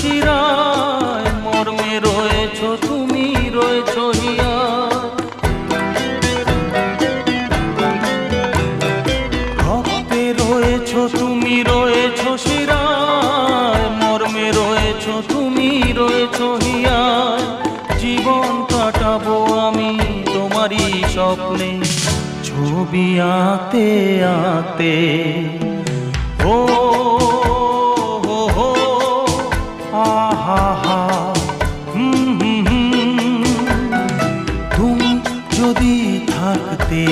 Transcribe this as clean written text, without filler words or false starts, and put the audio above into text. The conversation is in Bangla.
শিরায়, মর্মে রয়েছ তুমি, রয়েছ হিয়ায়। রক্তে রয়েছ তুমি, রয়েছ শিরায়, মর্মে রয়েছ তুমি, রয়েছ হিয়ায়। জীবন কাটাবো আমি তোমারই স্বপ্নে, ছবি আঁকতে আঁকতে। ও হো হো, আহা হা, তুমি যদি থাকতে।